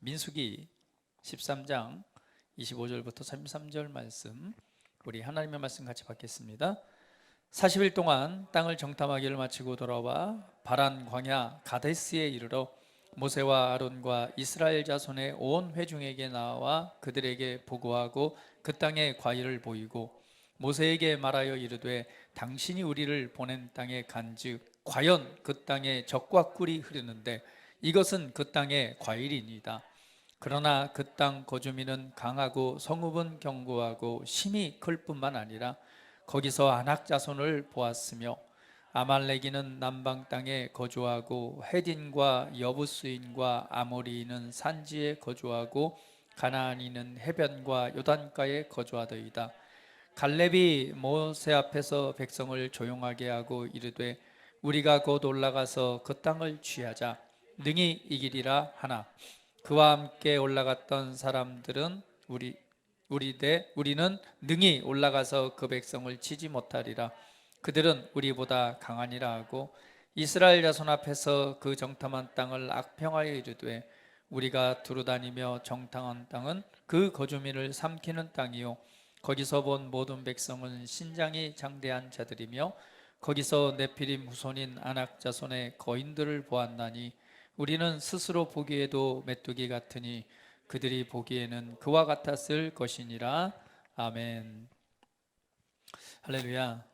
민수기 13장 25절부터 33절 말씀, 우리 하나님의 말씀 같이 받겠습니다. 40일 동안 땅을 정탐하기를 마치고 돌아와 바란 광야 가데스에 이르러 모세와 아론과 이스라엘 자손의 온 회중에게 나와 그들에게 보고하고 그 땅의 과일을 보이고 모세에게 말하여 이르되 당신이 우리를 보낸 땅에 간즉 과연 그 땅에 젖과 꿀이 흐르는데 이것은 그 땅의 과일이니이다. 그러나 그 땅 거주민은 강하고 성읍은 견고하고 심이 클 뿐만 아니라 거기서 아낙 자손을 보았으며 아말렉인은 남방 땅에 거주하고 헤딘과 여부스인과 아모리인은 산지에 거주하고 가나안인은 해변과 요단가에 거주하더이다. 갈렙이 모세 앞에서 백성을 조용하게 하고 이르되 우리가 곧 올라가서 그 땅을 취하자 능히 이기리라 하나 그와 함께 올라갔던 사람들은 우리는 능히 올라가서 그 백성을 치지 못하리라. 그들은 우리보다 강하니라 하고 이스라엘 자손 앞에서 그 정탐한 땅을 악평하여 이르되 우리가 두루다니며 정탐한 땅은 그 거주민을 삼키는 땅이요 거기서 본 모든 백성은 신장이 장대한 자들이며 거기서 네피림 후손인 아낙 자손의 거인들을 보았나니 우리는 스스로 보기에도 메뚜기 같으니 그들이 보기에는 그와 같았을 것이니라. 아멘. 할렐루야.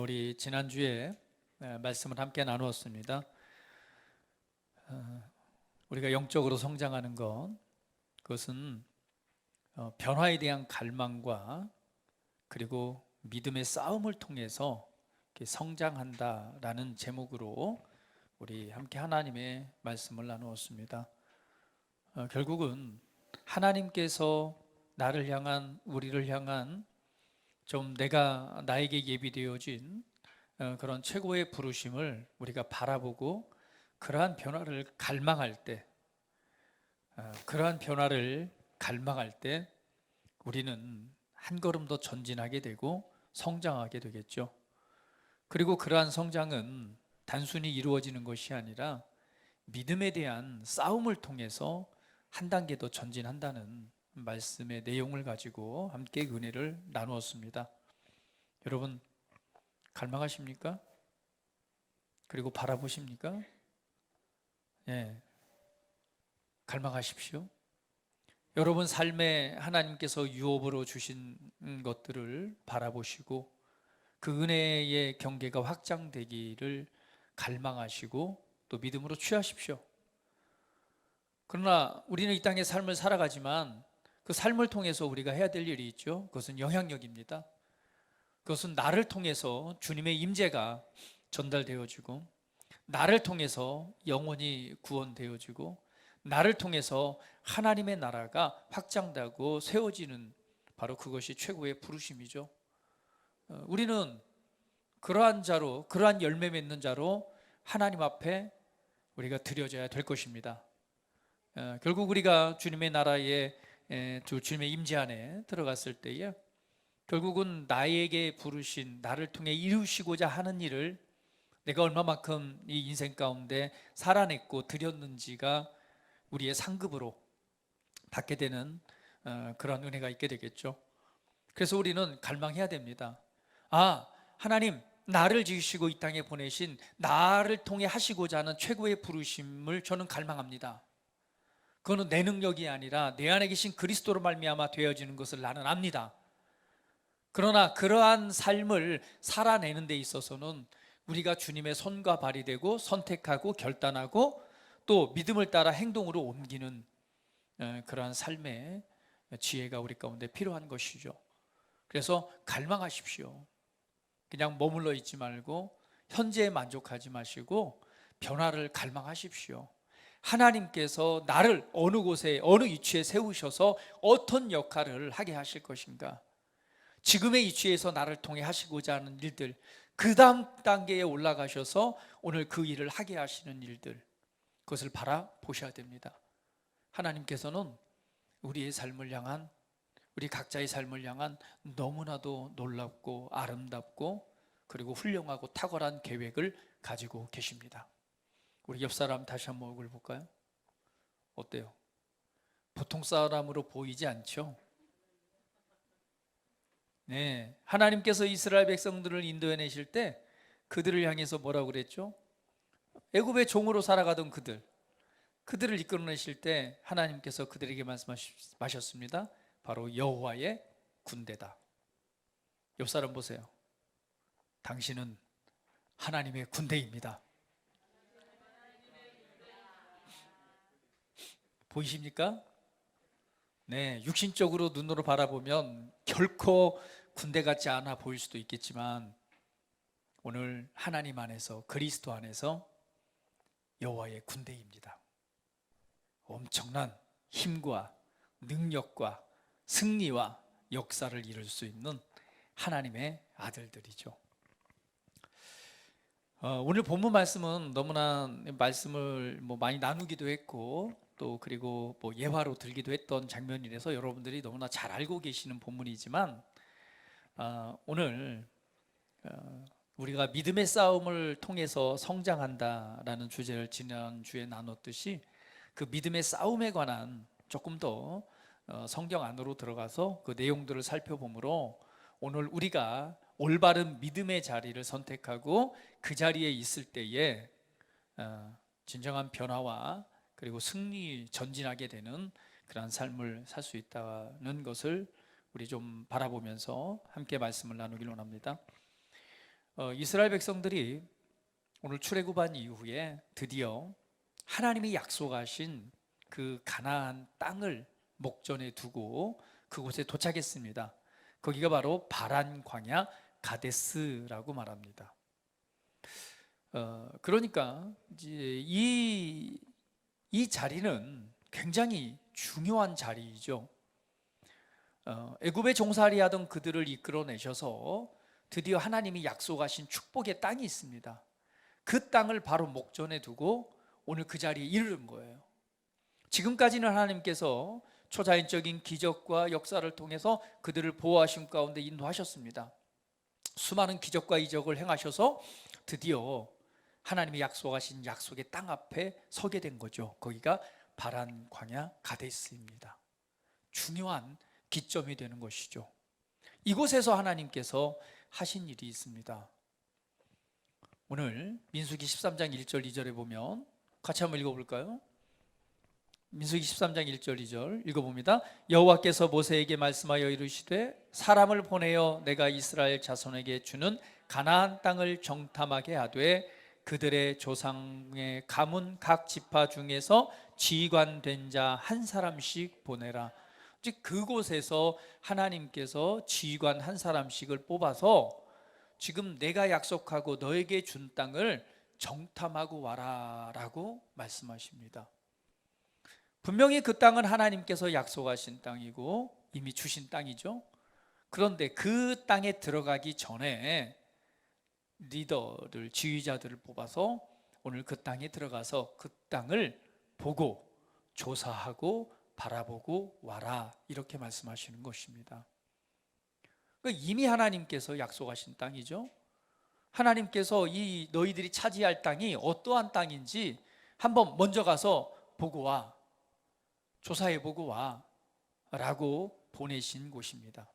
우리 지난주에 말씀을 함께 나누었습니다. 우리가 영적으로 성장하는 것, 그것은 변화에 대한 갈망과 그리고 믿음의 싸움을 통해서 성장한다라는 제목으로 우리 함께 하나님의 말씀을 나누었습니다. 결국은 하나님께서 나를 향한, 우리를 향한 좀 나에게 예비되어진 그런 최고의 부르심을 우리가 바라보고 그러한 변화를 갈망할 때, 우리는 한 걸음 더 전진하게 되고 성장하게 되겠죠. 그리고 그러한 성장은 단순히 이루어지는 것이 아니라 믿음에 대한 싸움을 통해서 한 단계 더 전진한다는 말씀의 내용을 가지고 함께 은혜를 나누었습니다. 여러분 갈망하십니까? 그리고 바라보십니까? 예, 갈망하십시오. 여러분 삶에 하나님께서 유업으로 주신 것들을 바라보시고 그 은혜의 경계가 확장되기를 갈망하시고 또 믿음으로 취하십시오. 그러나 우리는 이 땅의 삶을 살아가지만 그 삶을 통해서 우리가 해야 될 일이 있죠. 그것은 영향력입니다. 그것은 나를 통해서 주님의 임재가 전달되어지고 나를 통해서 영혼이 구원되어지고 나를 통해서 하나님의 나라가 확장되고 세워지는 바로 그것이 최고의 부르심이죠. 우리는 그러한 자로, 그러한 열매 맺는 자로 하나님 앞에 우리가 드려져야 될 것입니다. 결국 우리가 주님의 나라에, 주님의 임재 안에 들어갔을 때에 결국은 나에게 부르신, 나를 통해 이루시고자 하는 일을 내가 얼마만큼 이 인생 가운데 살아냈고 드렸는지가 우리의 상급으로 받게 되는 그런 은혜가 있게 되겠죠. 그래서 우리는 갈망해야 됩니다. 하나님, 나를 지으시고 이 땅에 보내신 나를 통해 하시고자 하는 최고의 부르심을 저는 갈망합니다. 그거는 내 능력이 아니라 내 안에 계신 그리스도로 말미암아 되어지는 것을 나는 압니다. 그러나 그러한 삶을 살아내는 데 있어서는 우리가 주님의 손과 발이 되고 선택하고 결단하고 또 믿음을 따라 행동으로 옮기는 그러한 삶의 지혜가 우리 가운데 필요한 것이죠. 그래서 갈망하십시오. 그냥 머물러 있지 말고 현재에 만족하지 마시고 변화를 갈망하십시오. 하나님께서 나를 어느 곳에, 어느 위치에 세우셔서 어떤 역할을 하게 하실 것인가, 지금의 위치에서 나를 통해 하시고자 하는 일들, 그 다음 단계에 올라가셔서 오늘 그 일을 하게 하시는 일들, 그것을 바라보셔야 됩니다. 하나님께서는 우리의 삶을 향한, 우리 각자의 삶을 향한 너무나도 놀랍고 아름답고 그리고 훌륭하고 탁월한 계획을 가지고 계십니다. 우리 옆 사람 다시 한번 얼굴 볼까요? 어때요? 보통 사람으로 보이지 않죠. 네, 하나님께서 이스라엘 백성들을 인도해내실 때 그들을 향해서 뭐라고 그랬죠? 애굽의 종으로 살아가던 그들을 이끌어내실 때 하나님께서 그들에게 말씀하셨습니다. 바로 여호와의 군대다. 옆 사람 보세요. 당신은 하나님의 군대입니다. 보이십니까? 네, 육신적으로 눈으로 바라보면 결코 군대 같지 않아 보일 수도 있겠지만 오늘 하나님 안에서, 그리스도 안에서 여호와의 군대입니다. 엄청난 힘과 능력과 승리와 역사를 이룰 수 있는 하나님의 아들들이죠. 오늘 본문 말씀은 너무나 말씀을 많이 나누기도 했고 또 그리고 예화로 들기도 했던 장면이라서 여러분들이 너무나 잘 알고 계시는 본문이지만 오늘 우리가 믿음의 싸움을 통해서 성장한다라는 주제를 지난주에 나눴듯이 그 믿음의 싸움에 관한 조금 더 성경 안으로 들어가서 그 내용들을 살펴보므로 오늘 우리가 올바른 믿음의 자리를 선택하고 그 자리에 있을 때에 진정한 변화와 그리고 승리 전진하게 되는 그러한 삶을 살 수 있다는 것을 우리 좀 바라보면서 함께 말씀을 나누길 원합니다. 이스라엘 백성들이 오늘 출애굽한 이후에 드디어 하나님이 약속하신 그 가나안 땅을 목전에 두고 그곳에 도착했습니다. 거기가 바로 바란 광야 가데스라고 말합니다. 그러니까 이제 이 자리는 굉장히 중요한 자리이죠. 애굽에 종살이하던 그들을 이끌어내셔서 드디어 하나님이 약속하신 축복의 땅이 있습니다. 그 땅을 바로 목전에 두고 오늘 그 자리에 이르는 거예요. 지금까지는 하나님께서 초자연적인 기적과 역사를 통해서 그들을 보호하심 가운데 인도하셨습니다. 수많은 기적과 이적을 행하셔서 드디어 하나님이 약속하신 약속의 땅 앞에 서게 된 거죠. 거기가 바란 광야 가데스입니다. 중요한 기점이 되는 것이죠. 이곳에서 하나님께서 하신 일이 있습니다. 오늘 민수기 13장 1절 2절에 보면 같이 한번 읽어볼까요? 민수기 13장 1절 2절 읽어봅니다. 여호와께서 모세에게 말씀하여 이르시되 사람을 보내어 내가 이스라엘 자손에게 주는 가나안 땅을 정탐하게 하되 그들의 조상의 가문 각 지파 중에서 지휘관된 자 한 사람씩 보내라. 즉 그곳에서 하나님께서 지휘관 한 사람씩을 뽑아서 지금 내가 약속하고 너에게 준 땅을 정탐하고 와라 라고 말씀하십니다. 분명히 그 땅은 하나님께서 약속하신 땅이고 이미 주신 땅이죠. 그런데 그 땅에 들어가기 전에 리더들, 지휘자들을 뽑아서 오늘 그 땅에 들어가서 그 땅을 보고 조사하고 바라보고 와라 이렇게 말씀하시는 것입니다. 이미 하나님께서 약속하신 땅이죠. 하나님께서 이 너희들이 차지할 땅이 어떠한 땅인지 한번 먼저 가서 보고 와, 조사해 보고 와 라고 보내신 곳입니다.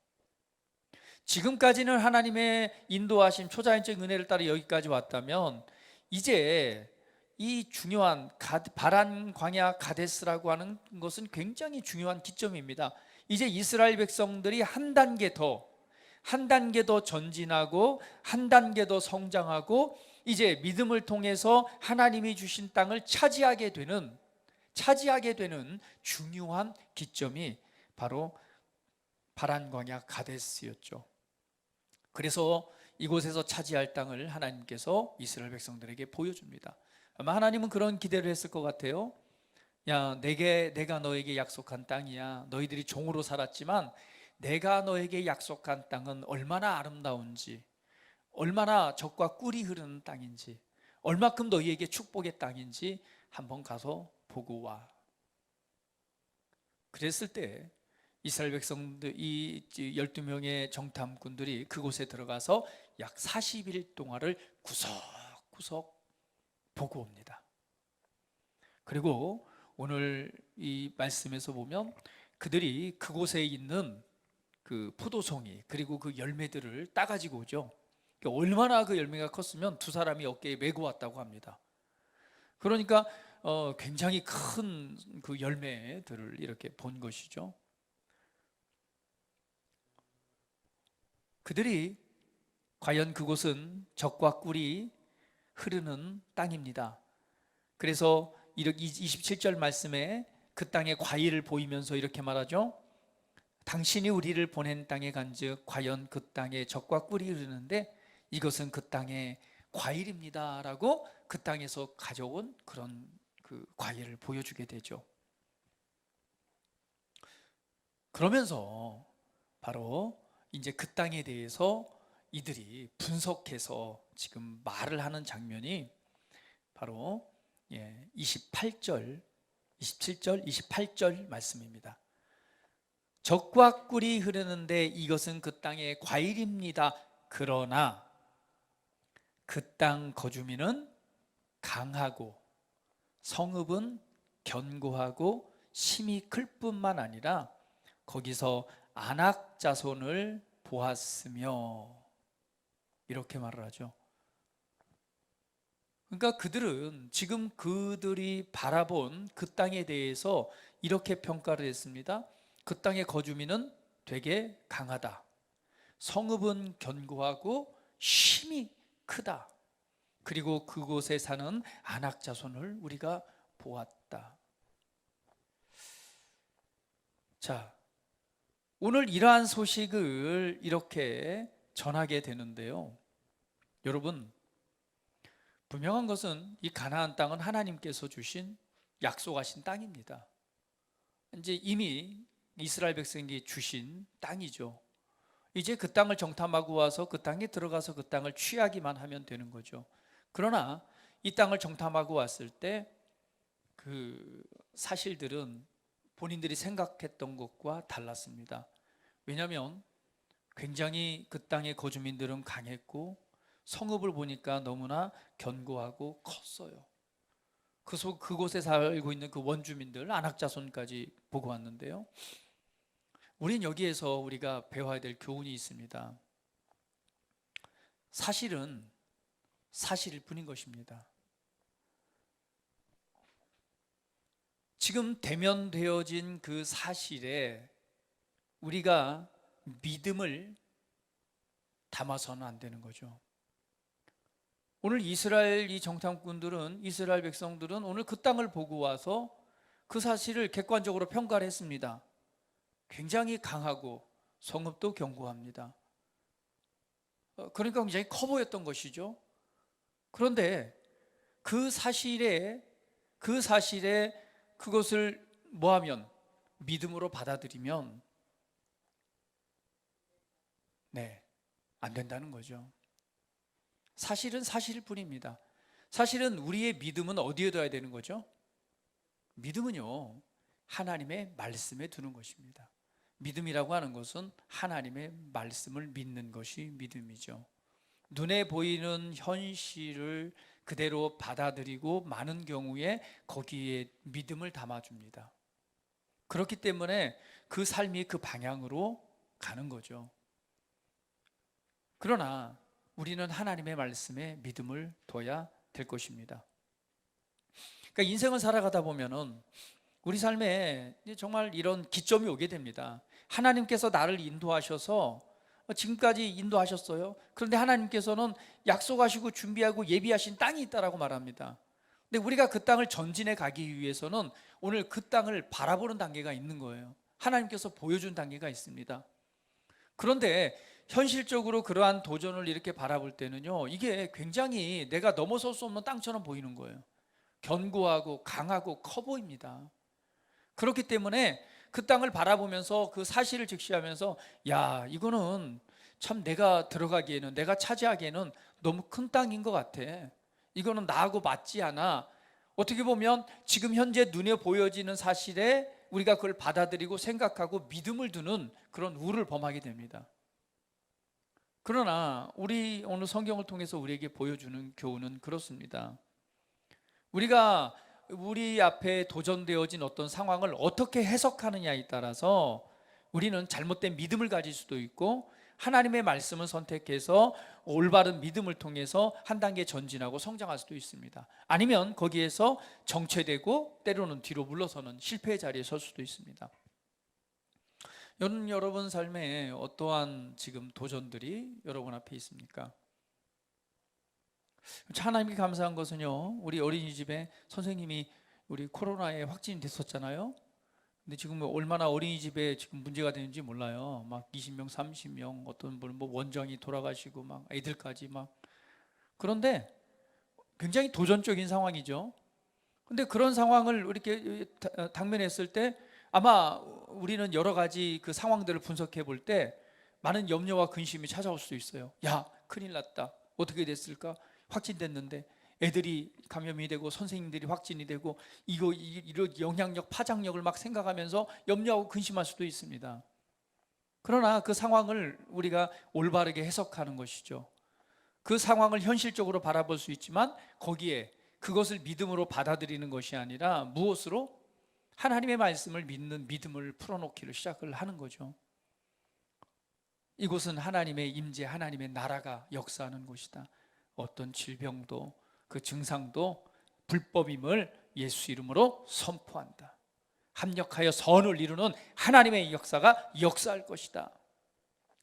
지금까지는 하나님의 인도하신 초자연적 은혜를 따라 여기까지 왔다면 이제 이 중요한 바란 광야 가데스라고 하는 것은 굉장히 중요한 기점입니다. 이제 이스라엘 백성들이 한 단계 더 전진하고 한 단계 더 성장하고 이제 믿음을 통해서 하나님이 주신 땅을 차지하게 되는 중요한 기점이 바로 바란 광야 가데스였죠. 그래서 이곳에서 차지할 땅을 하나님께서 이스라엘 백성들에게 보여줍니다. 아마 하나님은 그런 기대를 했을 것 같아요. 야, 내가 너에게 약속한 땅이야. 너희들이 종으로 살았지만 내가 너에게 약속한 땅은 얼마나 아름다운지, 얼마나 젖과 꿀이 흐르는 땅인지, 얼마큼 너희에게 축복의 땅인지 한번 가서 보고 와. 그랬을 때 이스라엘 백성들, 이 12명의 정탐꾼들이 그곳에 들어가서 약 40일 동안을 구석구석 보고 옵니다. 그리고 오늘 이 말씀에서 보면 그들이 그곳에 있는 그 포도송이 그리고 그 열매들을 따가지고 오죠. 그러니까 얼마나 그 열매가 컸으면 두 사람이 어깨에 메고 왔다고 합니다. 그러니까 굉장히 큰 그 열매들을 이렇게 본 것이죠. 그들이 과연 그곳은 젖과 꿀이 흐르는 땅입니다. 그래서 27절 말씀에 그 땅의 과일을 보이면서 이렇게 말하죠. 당신이 우리를 보낸 땅에 간즉 과연 그 땅에 젖과 꿀이 흐르는데 이것은 그 땅의 과일입니다 라고 그 땅에서 가져온 그런 그 과일을 보여주게 되죠. 그러면서 바로 이제 그 땅에 대해서 이들이 분석해서 지금 말을 하는 장면이 바로 28절, 27절, 28절 말씀입니다. 젖과 꿀이 흐르는데 이것은 그 땅의 과일입니다. 그러나 그 땅 거주민은 강하고 성읍은 견고하고 심이 클 뿐만 아니라 거기서 안악 자손을 보았으며 이렇게 말을 하죠. 그러니까 그들은 지금 그들이 바라본 그 땅에 대해서 이렇게 평가를 했습니다. 그 땅의 거주민은 되게 강하다. 성읍은 견고하고 힘이 크다. 그리고 그곳에 사는 안악 자손을 우리가 보았다. 자, 오늘 이러한 소식을 이렇게 전하게 되는데요. 여러분, 분명한 것은 이 가나안 땅은 하나님께서 주신 약속하신 땅입니다. 이제 이미 이스라엘 백성에게 주신 땅이죠. 이제 그 땅을 정탐하고 와서 그 땅에 들어가서 그 땅을 취하기만 하면 되는 거죠. 그러나 이 땅을 정탐하고 왔을 때 그 사실들은 본인들이 생각했던 것과 달랐습니다. 왜냐하면 굉장히 그 땅의 거주민들은 강했고 성읍을 보니까 너무나 견고하고 컸어요. 그곳에 살고 있는 그 원주민들 안악자손까지 보고 왔는데요. 우린 여기에서 우리가 배워야 될 교훈이 있습니다. 사실은 사실일 뿐인 것입니다. 지금 대면되어진 그 사실에 우리가 믿음을 담아서는 안 되는 거죠. 오늘 이스라엘 이 정탐꾼들은 이스라엘 백성들은 오늘 그 땅을 보고 와서 그 사실을 객관적으로 평가를 했습니다. 굉장히 강하고 성읍도 견고합니다. 그러니까 굉장히 커 보였던 것이죠. 그런데 그 사실에 그것을 뭐하면 믿음으로 받아들이면 안 된다는 거죠. 사실은 사실일 뿐입니다. 사실은 우리의 믿음은 어디에 둬야 되는 거죠? 믿음은요, 하나님의 말씀에 두는 것입니다. 믿음이라고 하는 것은 하나님의 말씀을 믿는 것이 믿음이죠. 눈에 보이는 현실을 그대로 받아들이고 많은 경우에 거기에 믿음을 담아줍니다. 그렇기 때문에 그 삶이 그 방향으로 가는 거죠. 그러나 우리는 하나님의 말씀에 믿음을 둬야 될 것입니다. 그러니까 인생을 살아가다 보면은 우리 삶에 정말 이런 기점이 오게 됩니다. 하나님께서 나를 인도하셔서 지금까지 인도하셨어요. 그런데 하나님께서는 약속하시고 준비하고 예비하신 땅이 있다라고 말합니다. 근데 우리가 그 땅을 전진해 가기 위해서는 오늘 그 땅을 바라보는 단계가 있는 거예요. 하나님께서 보여준 단계가 있습니다. 그런데 현실적으로 그러한 도전을 이렇게 바라볼 때는요, 이게 굉장히 내가 넘어설 수 없는 땅처럼 보이는 거예요. 견고하고 강하고 커 보입니다. 그렇기 때문에 그 땅을 바라보면서 그 사실을 직시하면서 야, 이거는 참 내가 들어가기에는, 내가 차지하기에는 너무 큰 땅인 것 같아. 이거는 나하고 맞지 않아. 어떻게 보면 지금 현재 눈에 보여지는 사실에 우리가 그걸 받아들이고 생각하고 믿음을 두는 그런 우를 범하게 됩니다. 그러나 우리 오늘 성경을 통해서 우리에게 보여주는 교훈은 그렇습니다. 우리가 우리 앞에 도전되어진 어떤 상황을 어떻게 해석하느냐에 따라서 우리는 잘못된 믿음을 가질 수도 있고, 하나님의 말씀을 선택해서 올바른 믿음을 통해서 한 단계 전진하고 성장할 수도 있습니다. 아니면 거기에서 정체되고 때로는 뒤로 물러서는 실패의 자리에 설 수도 있습니다. 여러분 삶에 어떠한 지금 도전들이 여러분 앞에 있습니까? 하나님께 감사한 것은요, 우리 어린이집에 선생님이 우리 코로나에 확진이 됐었잖아요. 근데 지금 얼마나 어린이집에 지금 문제가 되는지 몰라요. 막 20명, 30명, 어떤 분 뭐 원장이 돌아가시고 막 애들까지 막. 그런데 굉장히 도전적인 상황이죠. 근데 그런 상황을 이렇게 당면했을 때 아마 우리는 여러 가지 그 상황들을 분석해 볼 때 많은 염려와 근심이 찾아올 수도 있어요. 야, 큰일 났다. 어떻게 됐을까? 확진됐는데 애들이 감염이 되고 선생님들이 확진이 되고 이런 영향력, 파장력을 막 생각하면서 염려하고 근심할 수도 있습니다. 그러나 그 상황을 우리가 올바르게 해석하는 것이죠. 그 상황을 현실적으로 바라볼 수 있지만 거기에 그것을 믿음으로 받아들이는 것이 아니라 무엇으로? 하나님의 말씀을 믿는 믿음을 풀어놓기를 시작을 하는 거죠. 이곳은 하나님의 임재, 하나님의 나라가 역사하는 곳이다. 어떤 질병도 그 증상도 불법임을 예수 이름으로 선포한다. 합력하여 선을 이루는 하나님의 역사가 역사할 것이다.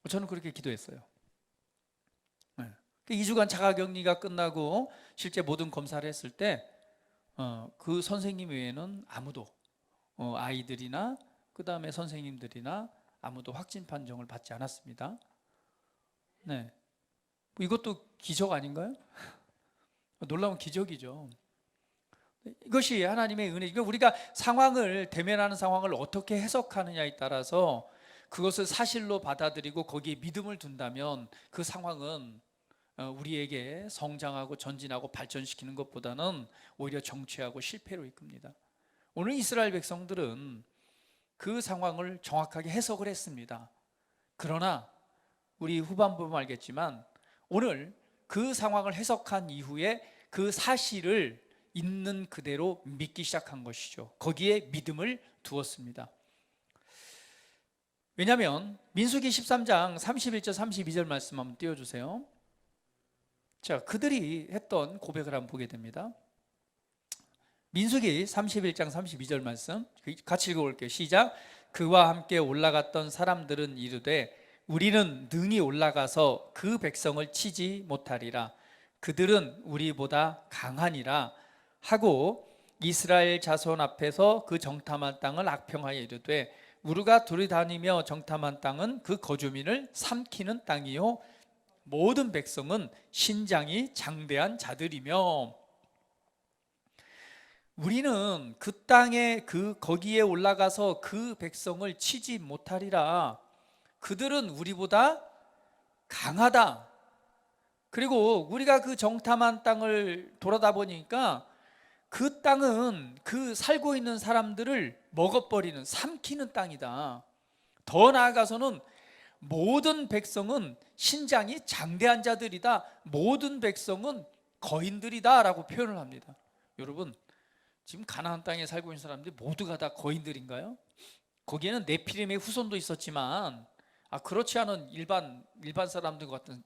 저는 그렇게 기도했어요. 2주간 자가격리가 끝나고 실제 모든 검사를 했을 때 그 선생님 외에는 아무도 아이들이나 그 다음에 선생님들이나 아무도 확진 판정을 받지 않았습니다. 네, 이것도 기적 아닌가요? 놀라운 기적이죠. 이것이 하나님의 은혜. 우리가 상황을, 대면하는 상황을 어떻게 해석하느냐에 따라서 그것을 사실로 받아들이고 거기에 믿음을 둔다면 그 상황은 우리에게 성장하고 전진하고 발전시키는 것보다는 오히려 정체하고 실패로 이끕니다. 오늘 이스라엘 백성들은 그 상황을 정확하게 해석을 했습니다. 그러나 우리 후반부 보면 알겠지만 오늘 그 상황을 해석한 이후에 그 사실을 있는 그대로 믿기 시작한 것이죠. 거기에 믿음을 두었습니다. 왜냐하면 민수기 13장 31절 32절 말씀 한번 띄워주세요. 자, 그들이 했던 고백을 한번 보게 됩니다. 민수기 31장 32절 말씀 같이 읽어볼게요. 시작. 그와 함께 올라갔던 사람들은 이르되 우리는 능히 올라가서 그 백성을 치지 못하리라. 그들은 우리보다 강하니라 하고 이스라엘 자손 앞에서 그 정탐한 땅을 악평하여 이르되 우리가 두리다니며 정탐한 땅은 그 거주민을 삼키는 땅이요 모든 백성은 신장이 장대한 자들이며. 우리는 그 땅에 거기에 올라가서 그 백성을 치지 못하리라. 그들은 우리보다 강하다. 그리고 우리가 그 정탐한 땅을 돌아다 보니까 그 땅은 그 살고 있는 사람들을 먹어버리는, 삼키는 땅이다. 더 나아가서는 모든 백성은 신장이 장대한 자들이다. 모든 백성은 거인들이다 라고 표현을 합니다. 여러분, 지금 가나안 땅에 살고 있는 사람들이 모두가 다 거인들인가요? 거기에는 네피림의 후손도 있었지만 그렇지 않은 일반 사람들 같은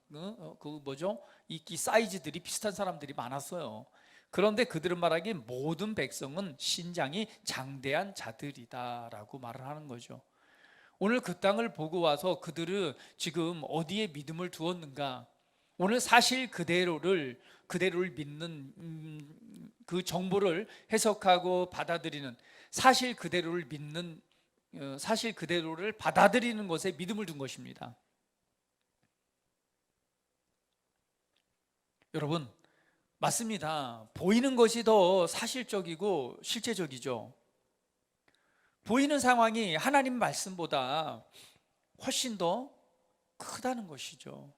이 사이즈들이 비슷한 사람들이 많았어요. 그런데 그들은 말하기에 모든 백성은 신장이 장대한 자들이다 라고 말을 하는 거죠. 오늘 그 땅을 보고 와서 그들은 지금 어디에 믿음을 두었는가? 오늘 사실 그대로를 믿는 그 정보를 해석하고 받아들이는, 사실 그대로를 믿는, 사실 그대로를 받아들이는 것에 믿음을 둔 것입니다. 여러분, 맞습니다. 보이는 것이 더 사실적이고 실제적이죠. 보이는 상황이 하나님 말씀보다 훨씬 더 크다는 것이죠.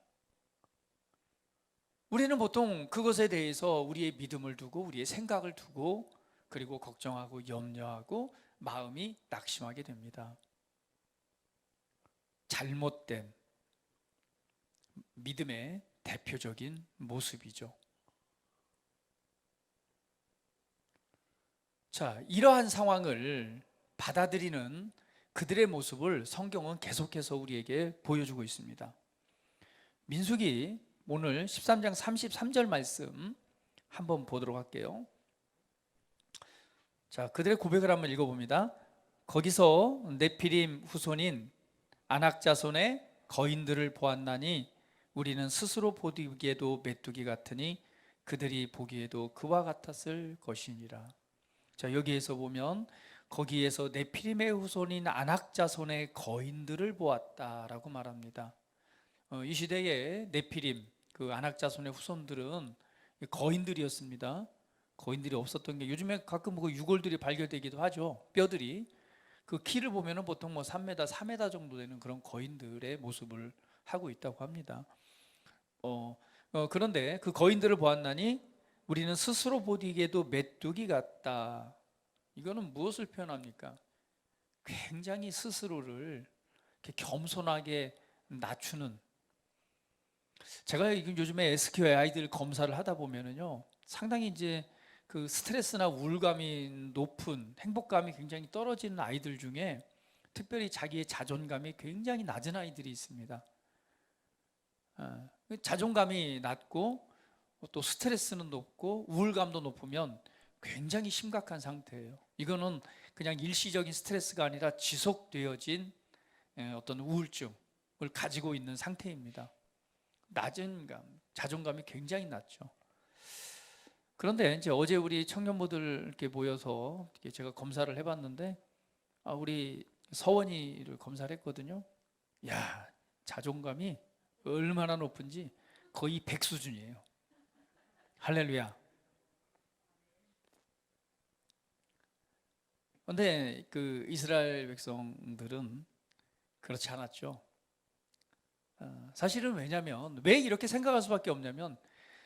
우리는 보통 그것에 대해서 우리의 믿음을 두고 우리의 생각을 두고 그리고 걱정하고 염려하고 마음이 낙심하게 됩니다. 잘못된 믿음의 대표적인 모습이죠. 자, 이러한 상황을 받아들이는 그들의 모습을 성경은 계속해서 우리에게 보여주고 있습니다. 민수기 오늘 13장 33절 말씀 한번 보도록 할게요. 자, 그들의 고백을 한번 읽어봅니다. 거기서 네피림 후손인 아낙 자손의 거인들을 보았나니 우리는 스스로 보기에도 메뚜기 같으니 그들이 보기에도 그와 같았을 것이니라. 자, 여기에서 보면 거기에서 네피림의 후손인 아낙 자손의 거인들을 보았다라고 말합니다. 이 시대에 네피림, 그 아낙 자손의 후손들은 거인들이었습니다. 거인들이 없었던 게 요즘에 가끔 그 유골들이 발견되기도 하죠. 뼈들이. 그 키를 보면은 보통 뭐 3m, 4m 정도 되는 그런 거인들의 모습을 하고 있다고 합니다. 그런데 그 거인들을 보았나니 우리는 스스로 보기에도 메뚜기 같다. 이거는 무엇을 표현합니까? 굉장히 스스로를 이렇게 겸손하게 낮추는. 제가 요즘에 SQ 아이들 검사를 하다 보면은요, 상당히 이제 그 스트레스나 우울감이 높은, 행복감이 굉장히 떨어지는 아이들 중에 특별히 자기의 자존감이 굉장히 낮은 아이들이 있습니다. 자존감이 낮고 또 스트레스는 높고 우울감도 높으면 굉장히 심각한 상태예요. 이거는 그냥 일시적인 스트레스가 아니라 지속되어진 어떤 우울증을 가지고 있는 상태입니다. 낮은 감, 자존감이 굉장히 낮죠. 그런데 이제 어제 우리 청년부들 이렇게 모여서 이렇게 제가 검사를 해봤는데, 우리 서원이를 검사를 했거든요. 야, 자존감이 얼마나 높은지 거의 100 수준이에요. 할렐루야. 그런데 그 이스라엘 백성들은 그렇지 않았죠. 사실은 왜냐하면 왜 이렇게 생각할 수밖에 없냐면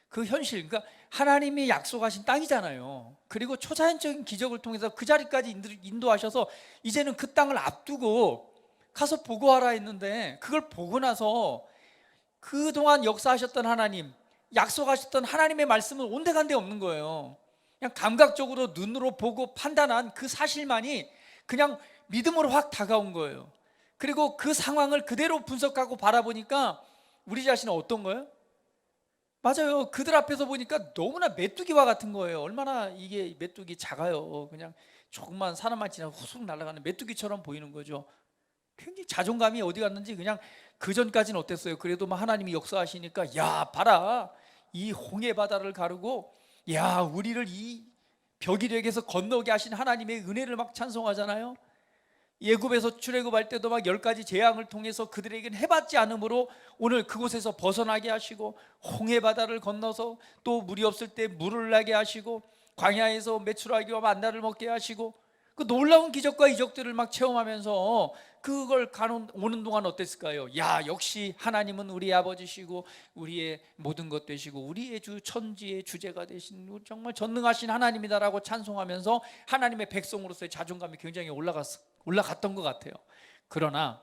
그 현실, 그러니까 하나님이 약속하신 땅이잖아요. 그리고 초자연적인 기적을 통해서 그 자리까지 인도하셔서 이제는 그 땅을 앞두고 가서 보고하라 했는데, 그걸 보고 나서 그동안 역사하셨던 하나님, 약속하셨던 하나님의 말씀은 온데간데 없는 거예요. 그냥 감각적으로 눈으로 보고 판단한 그 사실만이 그냥 믿음으로 확 다가온 거예요. 그리고 그 상황을 그대로 분석하고 바라보니까 우리 자신은 어떤 거예요? 맞아요. 그들 앞에서 보니까 너무나 메뚜기와 같은 거예요. 얼마나 이게 메뚜기 작아요. 그냥 조금만 사람만 지나면 후쑥 날아가는 메뚜기처럼 보이는 거죠. 굉장히 자존감이 어디 갔는지, 그냥 그 전까지는 어땠어요? 그래도 막 하나님이 역사하시니까, 야 봐라, 이 홍해 바다를 가르고, 야 우리를 이 벽이력에서 건너게 하신 하나님의 은혜를 막 찬송하잖아요. 예굽에서 출애굽할 때도 막 10가지 재앙을 통해서 그들에게는 해받지 않으므로 오늘 그곳에서 벗어나게 하시고, 홍해 바다를 건너서 또 물이 없을 때 물을 나게 하시고, 광야에서 메추라기와 만나를 먹게 하시고, 그 놀라운 기적과 이적들을 막 체험하면서 그걸 오는 동안 어땠을까요? 야 역시 하나님은 우리의 아버지시고 우리의 모든 것 되시고 우리의 주, 천지의 주제가 되신 정말 전능하신 하나님이다라고 찬송하면서 하나님의 백성으로서의 자존감이 굉장히 올라갔던 것 같아요. 그러나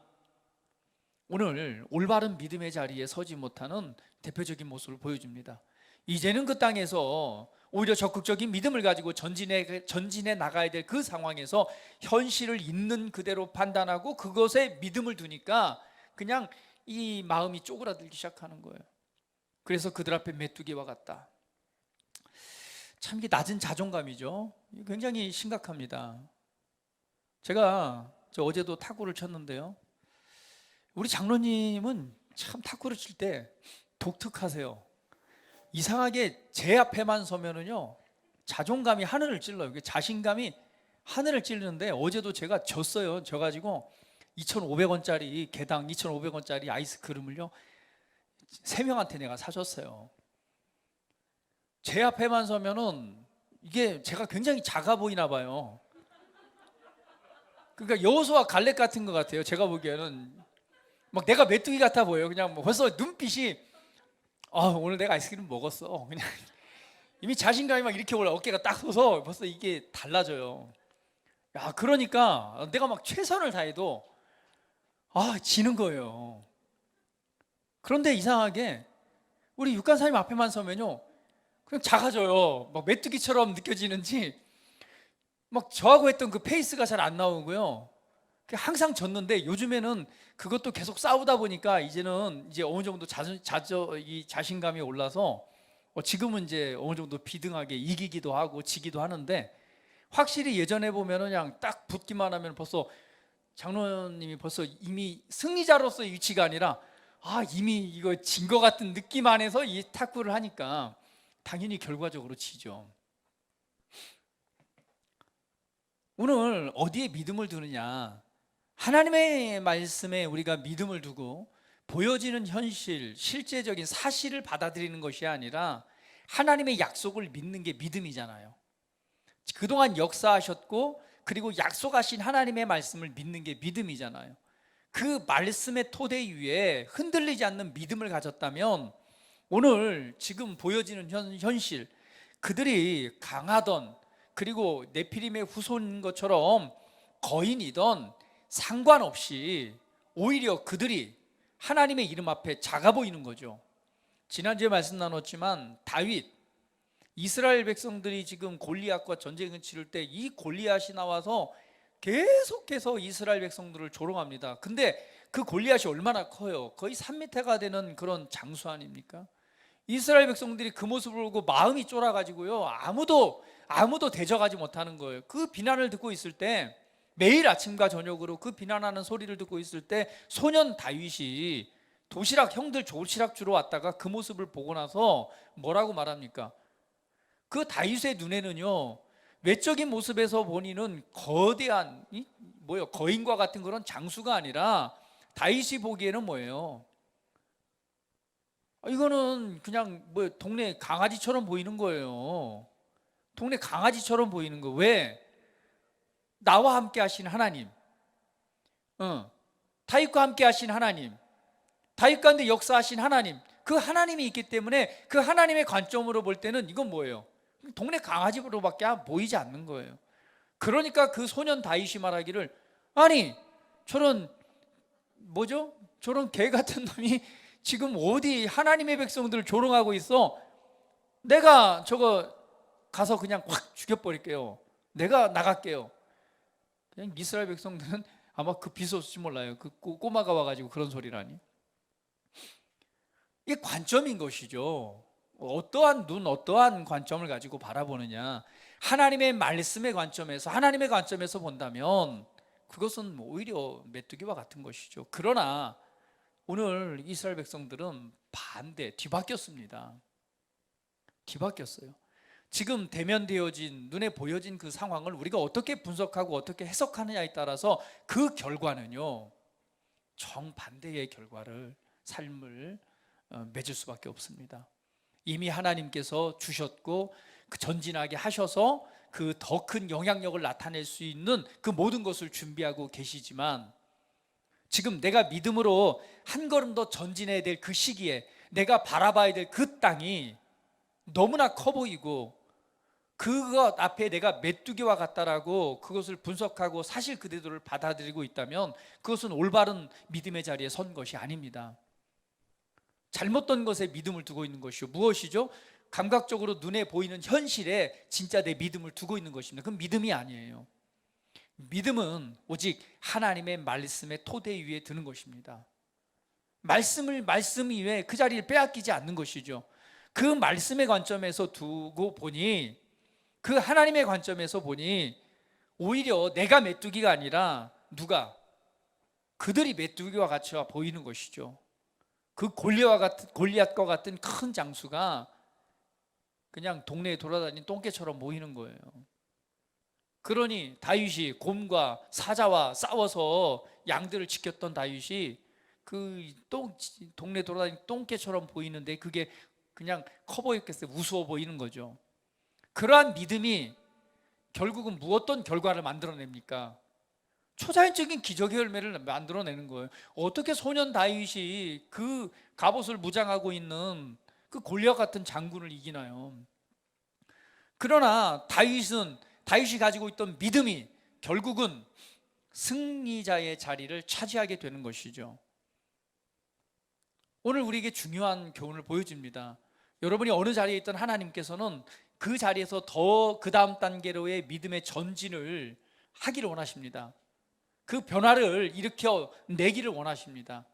오늘 올바른 믿음의 자리에 서지 못하는 대표적인 모습을 보여줍니다. 이제는 그 땅에서 오히려 적극적인 믿음을 가지고 전진해 나가야 될 그 상황에서 현실을 있는 그대로 판단하고 그것에 믿음을 두니까 그냥 이 마음이 쪼그라들기 시작하는 거예요. 그래서 그들 앞에 메뚜기와 같다. 참 이게 낮은 자존감이죠. 굉장히 심각합니다. 제가 어제도 탁구를 쳤는데요, 우리 장로님은 참 탁구를 칠 때 독특하세요. 이상하게 제 앞에만 서면은요, 자존감이 하늘을 찔러요. 자신감이 하늘을 찌르는데, 어제도 제가 졌어요. 져가지고 2,500원짜리 개당 2,500원짜리 아이스 크림을요 3명한테 내가 사줬어요. 제 앞에만 서면은 이게 제가 굉장히 작아 보이나 봐요. 그러니까 여호수아 갈렙 같은 것 같아요. 제가 보기에는 막 내가 메뚜기 같아 보여요. 그냥 뭐 벌써 눈빛이, 오늘 내가 아이스크림 먹었어. 그냥 이미 자신감이 막 이렇게 올라, 어깨가 딱 서서 벌써 이게 달라져요. 야, 그러니까 내가 막 최선을 다해도 지는 거예요. 그런데 이상하게 우리 육간사님 앞에만 서면요 그냥 작아져요. 막 메뚜기처럼 느껴지는지 막 저하고 했던 그 페이스가 잘 안 나오고요. 항상 졌는데 요즘에는 그것도 계속 싸우다 보니까 이제는 이제 어느 정도 이 자신감이 올라서 지금은 이제 어느 정도 비등하게 이기기도 하고 지기도 하는데, 확실히 예전에 보면은 그냥 딱 붙기만 하면 벌써 장로님이 벌써 이미 승리자로서의 위치가 아니라 이미 이거 진 것 같은 느낌 안에서 이 탁구를 하니까 당연히 결과적으로 지죠. 오늘 어디에 믿음을 두느냐? 하나님의 말씀에 우리가 믿음을 두고 보여지는 현실, 실제적인 사실을 받아들이는 것이 아니라 하나님의 약속을 믿는 게 믿음이잖아요. 그동안 역사하셨고 그리고 약속하신 하나님의 말씀을 믿는 게 믿음이잖아요. 그 말씀의 토대 위에 흔들리지 않는 믿음을 가졌다면 오늘 지금 보여지는 현실, 그들이 강하던 그리고 네피림의 후손인 것처럼 거인이던 상관없이 오히려 그들이 하나님의 이름 앞에 작아 보이는 거죠. 지난주에 말씀 나눴지만 다윗, 이스라엘 백성들이 지금 골리앗과 전쟁을 치를 때 이 골리앗이 나와서 계속해서 이스라엘 백성들을 조롱합니다. 근데 그 골리앗이 얼마나 커요? 거의 3m가 되는 그런 장수 아닙니까? 이스라엘 백성들이 그 모습을 보고 마음이 쫄아가지고요, 아무도 대적하지 못하는 거예요. 그 비난을 듣고 있을 때, 매일 아침과 저녁으로 그 비난하는 소리를 듣고 있을 때 소년 다윗이 형들 도시락 주러 왔다가 그 모습을 보고 나서 뭐라고 말합니까? 그 다윗의 눈에는요, 외적인 모습에서 보니는 거대한 거인과 같은 그런 장수가 아니라 다윗이 보기에는 뭐예요? 이거는 그냥 동네 강아지처럼 보이는 거예요. 동네 강아지처럼 보이는 거. 왜? 나와 함께 하신 하나님, 다윗과 함께 하신 하나님, 다윗 가운데 역사하신 하나님, 그 하나님이 있기 때문에 그 하나님의 관점으로 볼 때는 이건 뭐예요? 동네 강아지로밖에 보이지 않는 거예요. 그러니까 그 소년 다윗이 말하기를, 아니 저런 저런 개 같은 놈이 지금 어디 하나님의 백성들을 조롱하고 있어. 내가 저거 가서 그냥 확 죽여버릴게요. 내가 나갈게요. 그냥 이스라엘 백성들은 아마 그 비속지 몰라요. 그 꼬마가 와가지고 그런 소리라니. 이게 관점인 것이죠. 어떠한 관점을 가지고 바라보느냐. 하나님의 말씀의 관점에서, 하나님의 관점에서 본다면 그것은 오히려 메뚜기와 같은 것이죠. 그러나 오늘 이스라엘 백성들은 뒤바뀌었습니다. 뒤바뀌었어요. 지금 대면되어진, 눈에 보여진 그 상황을 우리가 어떻게 분석하고 어떻게 해석하느냐에 따라서 그 결과는요, 정반대의 삶을 맺을 수밖에 없습니다. 이미 하나님께서 주셨고 그 전진하게 하셔서 그 더 큰 영향력을 나타낼 수 있는 그 모든 것을 준비하고 계시지만, 지금 내가 믿음으로 한 걸음 더 전진해야 될 그 시기에 내가 바라봐야 될 그 땅이 너무나 커 보이고 그것 앞에 내가 메뚜기와 같다라고 그것을 분석하고 사실 그대로를 받아들이고 있다면 그것은 올바른 믿음의 자리에 선 것이 아닙니다. 잘못된 것에 믿음을 두고 있는 것이요, 무엇이죠? 감각적으로 눈에 보이는 현실에 진짜 내 믿음을 두고 있는 것입니다. 그건 믿음이 아니에요. 믿음은 오직 하나님의 말씀의 토대 위에 드는 것입니다. 말씀 위에 그 자리를 빼앗기지 않는 것이죠. 그 말씀의 관점에서 두고 보니, 그 하나님의 관점에서 보니 오히려 내가 메뚜기가 아니라 그들이 메뚜기와 같이 보이는 것이죠. 그 골리앗과 같은 큰 장수가 그냥 동네에 돌아다니는 똥개처럼 모이는 거예요. 그러니 다윗이 곰과 사자와 싸워서 양들을 지켰던 다윗이 동네 돌아다니는 똥개처럼 보이는데 그게 그냥 커 보였겠어요? 우스워 보이는 거죠. 그러한 믿음이 결국은 어떤 결과를 만들어냅니까? 초자연적인 기적의 열매를 만들어내는 거예요. 어떻게 소년 다윗이 그 갑옷을 무장하고 있는 그 골리앗 같은 장군을 이기나요? 그러나 다윗이 가지고 있던 믿음이 결국은 승리자의 자리를 차지하게 되는 것이죠. 오늘 우리에게 중요한 교훈을 보여줍니다. 여러분이 어느 자리에 있던 하나님께서는 그 자리에서 더 그 다음 단계로의 믿음의 전진을 하기를 원하십니다. 그 변화를 일으켜 내기를 원하십니다.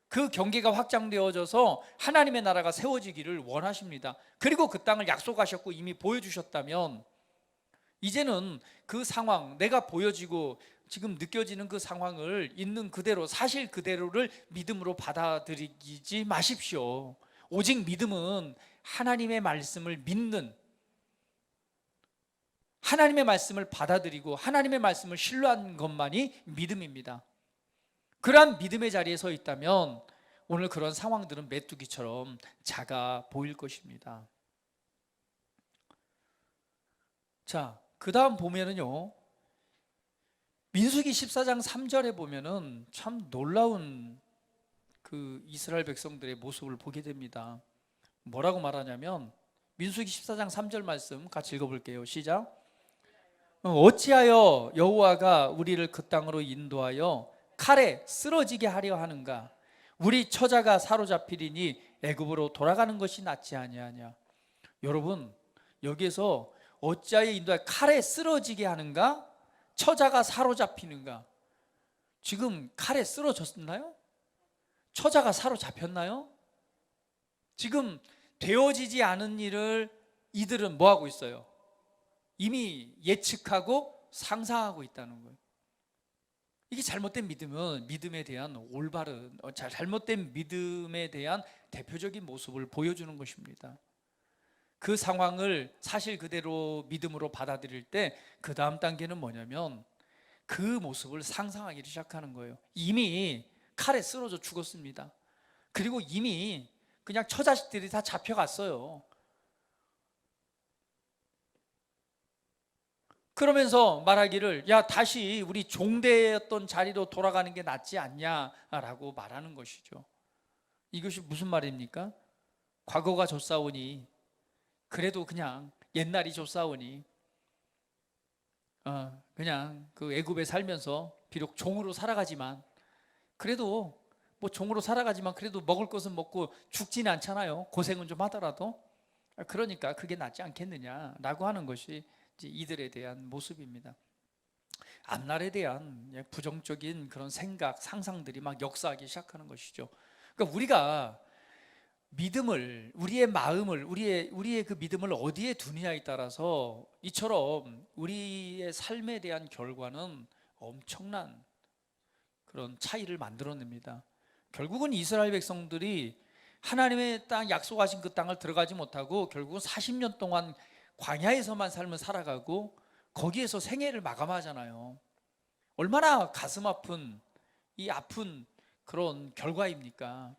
그 경계가 확장되어져서 하나님의 나라가 세워지기를 원하십니다. 그리고 그 땅을 약속하셨고 이미 보여주셨다면 이제는 그 상황, 내가 보여지고 지금 느껴지는 그 상황을 있는 그대로, 사실 그대로를 믿음으로 받아들이지 마십시오. 오직 믿음은 하나님의 말씀을 믿는, 하나님의 말씀을 받아들이고 하나님의 말씀을 신뢰한 것만이 믿음입니다. 그러한 믿음의 자리에 서 있다면 오늘 그런 상황들은 메뚜기처럼 작아 보일 것입니다. 자, 그 다음 보면은요, 민수기 14장 3절에 보면은 참 놀라운 그 이스라엘 백성들의 모습을 보게 됩니다. 뭐라고 말하냐면, 민수기 14장 3절 말씀 같이 읽어볼게요. 시작. 어찌하여 여호와가 우리를 그 땅으로 인도하여 칼에 쓰러지게 하려 하는가? 우리 처자가 사로잡히리니 애굽으로 돌아가는 것이 낫지 아니하냐? 여러분, 여기에서 어찌하여 인도하여 칼에 쓰러지게 하는가? 처자가 사로잡히는가? 지금 칼에 쓰러졌나요? 처자가 사로잡혔나요? 지금 되어지지 않은 일을 이들은 뭐 하고 있어요? 이미 예측하고 상상하고 있다는 거예요. 이게 잘못된 믿음은 믿음에 대한 올바른, 잘못된 믿음에 대한 대표적인 모습을 보여주는 것입니다. 그 상황을 사실 그대로 믿음으로 받아들일 때 그 다음 단계는 뭐냐면 그 모습을 상상하기 시작하는 거예요. 이미 칼에 쓰러져 죽었습니다. 그리고 이미 그냥 처자식들이 다 잡혀갔어요. 그러면서 말하기를, 야, 다시 우리 종대였던 자리로 돌아가는 게 낫지 않냐라고 말하는 것이죠. 이것이 무슨 말입니까? 과거가 좋사오니, 그래도 그냥 옛날이 좋사오니, 그냥 그 애굽에 살면서 비록 종으로 살아가지만, 그래도 뭐 종으로 살아가지만 그래도 먹을 것은 먹고 죽지는 않잖아요. 고생은 좀 하더라도. 그러니까 그게 낫지 않겠느냐라고 하는 것이 이들에 대한 모습입니다. 앞날에 대한 부정적인 그런 생각, 상상들이 막 역사하기 시작하는 것이죠. 그러니까 우리가 믿음을, 우리의 마음을, 우리의 그 믿음을 어디에 두느냐에 따라서 이처럼 우리의 삶에 대한 결과는 엄청난 그런 차이를 만들어냅니다. 결국은 이스라엘 백성들이 하나님의 땅, 약속하신 그 땅을 들어가지 못하고 결국은 40년 동안 광야에서만 삶을 살아가고 거기에서 생애를 마감하잖아요. 얼마나 가슴 아픈, 이 아픈 그런 결과입니까?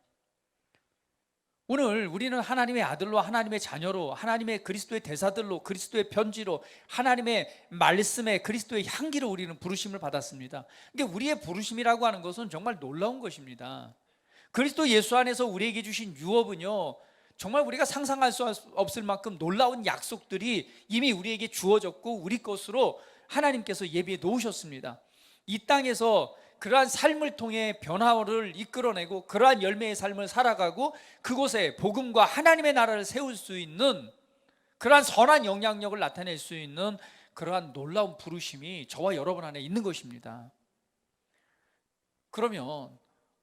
오늘 우리는 하나님의 아들로, 하나님의 자녀로, 하나님의 그리스도의 대사들로, 그리스도의 편지로, 하나님의 말씀에 그리스도의 향기로 우리는 부르심을 받았습니다. 그러니까 우리의 부르심이라고 하는 것은 정말 놀라운 것입니다. 그리스도 예수 안에서 우리에게 주신 유업은요, 정말 우리가 상상할 수 없을 만큼 놀라운 약속들이 이미 우리에게 주어졌고 우리 것으로 하나님께서 예비해 놓으셨습니다. 이 땅에서 그러한 삶을 통해 변화를 이끌어내고 그러한 열매의 삶을 살아가고 그곳에 복음과 하나님의 나라를 세울 수 있는 그러한 선한 영향력을 나타낼 수 있는 그러한 놀라운 부르심이 저와 여러분 안에 있는 것입니다. 그러면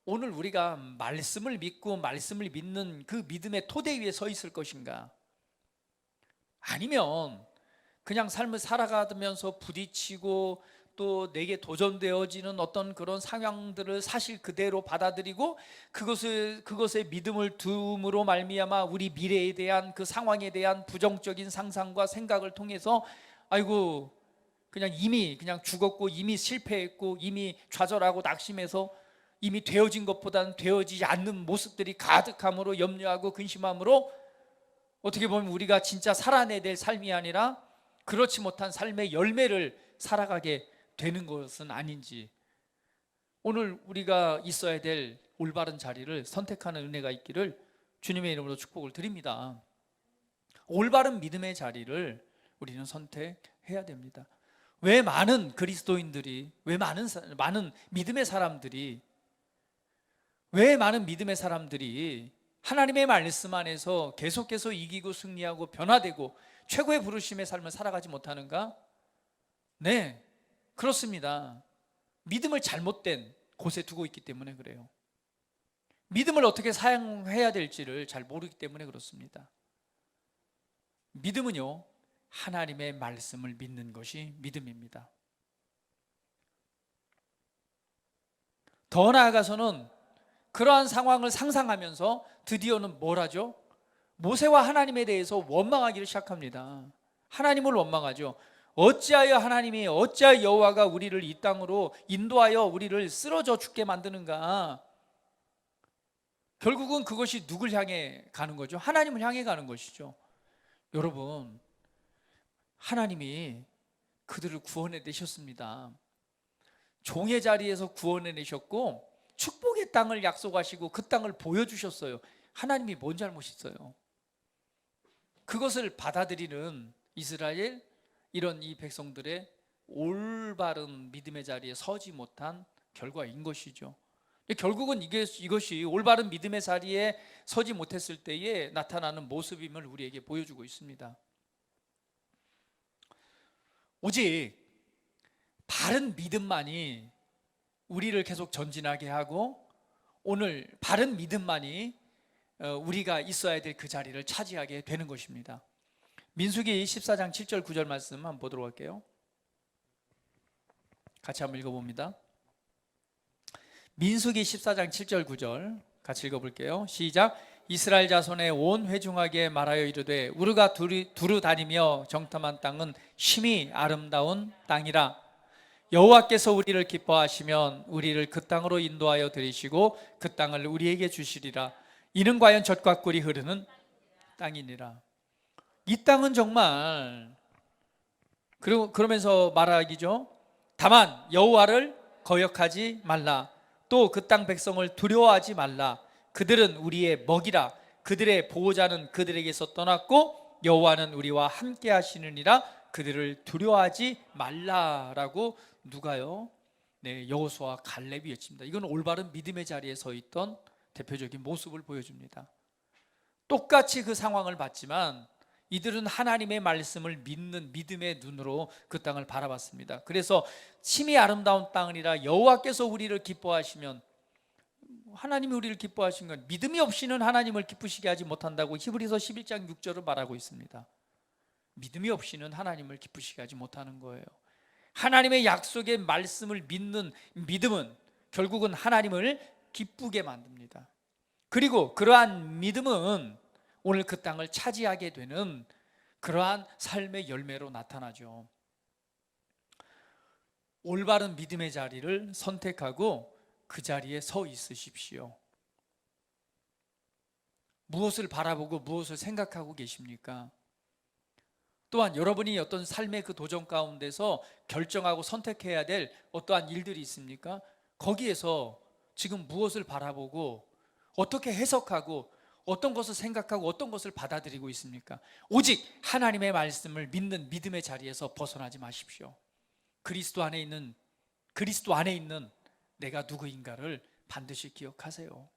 오늘 우리가 말씀을 믿고 말씀을 믿는 그 믿음의 토대 위에 서 있을 것인가? 아니면 그냥 삶을 살아가면서 부딪히고 또 내게 도전되어지는 어떤 그런 상황들을 사실 그대로 받아들이고 그것에 믿음을 둠으로 말미암아 우리 미래에 대한 그 상황에 대한 부정적인 상상과 생각을 통해서 아이고 그냥 이미 그냥 죽었고 이미 실패했고 이미 좌절하고 낙심해서 이미 되어진 것보다는 되어지지 않는 모습들이 가득함으로 염려하고 근심함으로 어떻게 보면 우리가 진짜 살아내야 될 삶이 아니라 그렇지 못한 삶의 열매를 살아가게 되는 것은 아닌지, 오늘 우리가 있어야 될 올바른 자리를 선택하는 은혜가 있기를 주님의 이름으로 축복을 드립니다. 올바른 믿음의 자리를 우리는 선택해야 됩니다. 왜 많은 그리스도인들이, 왜 많은 믿음의 사람들이, 왜 많은 믿음의 사람들이 하나님의 말씀 안에서 계속해서 이기고 승리하고 변화되고 최고의 부르심의 삶을 살아가지 못하는가? 네, 그렇습니다. 믿음을 잘못된 곳에 두고 있기 때문에 그래요. 믿음을 어떻게 사용해야 될지를 잘 모르기 때문에 그렇습니다. 믿음은요, 하나님의 말씀을 믿는 것이 믿음입니다. 더 나아가서는 그러한 상황을 상상하면서 드디어는 뭘 하죠? 모세와 하나님에 대해서 원망하기를 시작합니다. 하나님을 원망하죠. 어찌하여 하나님이, 어찌하여 여호와가 우리를 이 땅으로 인도하여 우리를 쓰러져 죽게 만드는가? 결국은 그것이 누굴 향해 가는 거죠? 하나님을 향해 가는 것이죠. 여러분, 하나님이 그들을 구원해 내셨습니다. 종의 자리에서 구원해 내셨고 축복의 땅을 약속하시고 그 땅을 보여주셨어요. 하나님이 뭔 잘못 있어요? 그것을 받아들이는 이스라엘, 이런 이 백성들의 올바른 믿음의 자리에 서지 못한 결과인 것이죠. 결국은 이것이 올바른 믿음의 자리에 서지 못했을 때에 나타나는 모습임을 우리에게 보여주고 있습니다. 오직 바른 믿음만이 우리를 계속 전진하게 하고 오늘 바른 믿음만이 우리가 있어야 될 그 자리를 차지하게 되는 것입니다. 민수기 14장 7절 9절 말씀 한번 보도록 할게요. 같이 한번 읽어봅니다. 민수기 14장 7절 9절 같이 읽어볼게요. 시작. 이스라엘 자손의 온 회중하게 말하여 이르되 우리가 두루 다니며 정탐한 땅은 심히 아름다운 땅이라. 여호와께서 우리를 기뻐하시면 우리를 그 땅으로 인도하여 들이시고 그 땅을 우리에게 주시리라. 이는 과연 젖과 꿀이 흐르는 땅이니라. 이 땅은 정말, 그러면서 말하기죠. 다만 여호와를 거역하지 말라. 또 그 땅 백성을 두려워하지 말라. 그들은 우리의 먹이라. 그들의 보호자는 그들에게서 떠났고 여호와는 우리와 함께 하시느니라. 그들을 두려워하지 말라라고 누가요? 네, 여호수아와 갈렙이 외칩니다. 이건 올바른 믿음의 자리에 서 있던 대표적인 모습을 보여줍니다. 똑같이 그 상황을 봤지만 이들은 하나님의 말씀을 믿는 믿음의 눈으로 그 땅을 바라봤습니다. 그래서 심히 아름다운 땅이라. 여호와께서 우리를 기뻐하시면, 하나님이 우리를 기뻐하신 건 믿음이 없이는 하나님을 기쁘시게 하지 못한다고 히브리서 11장 6절을 말하고 있습니다. 믿음이 없이는 하나님을 기쁘시게 하지 못하는 거예요. 하나님의 약속의 말씀을 믿는 믿음은 결국은 하나님을 기쁘게 만듭니다. 그리고 그러한 믿음은 오늘 그 땅을 차지하게 되는 그러한 삶의 열매로 나타나죠. 올바른 믿음의 자리를 선택하고 그 자리에 서 있으십시오. 무엇을 바라보고 무엇을 생각하고 계십니까? 또한 여러분이 어떤 삶의 그 도전 가운데서 결정하고 선택해야 될 어떠한 일들이 있습니까? 거기에서 지금 무엇을 바라보고 어떻게 해석하고 어떤 것을 생각하고 어떤 것을 받아들이고 있습니까? 오직 하나님의 말씀을 믿는 믿음의 자리에서 벗어나지 마십시오. 그리스도 안에 있는 내가 누구인가를 반드시 기억하세요.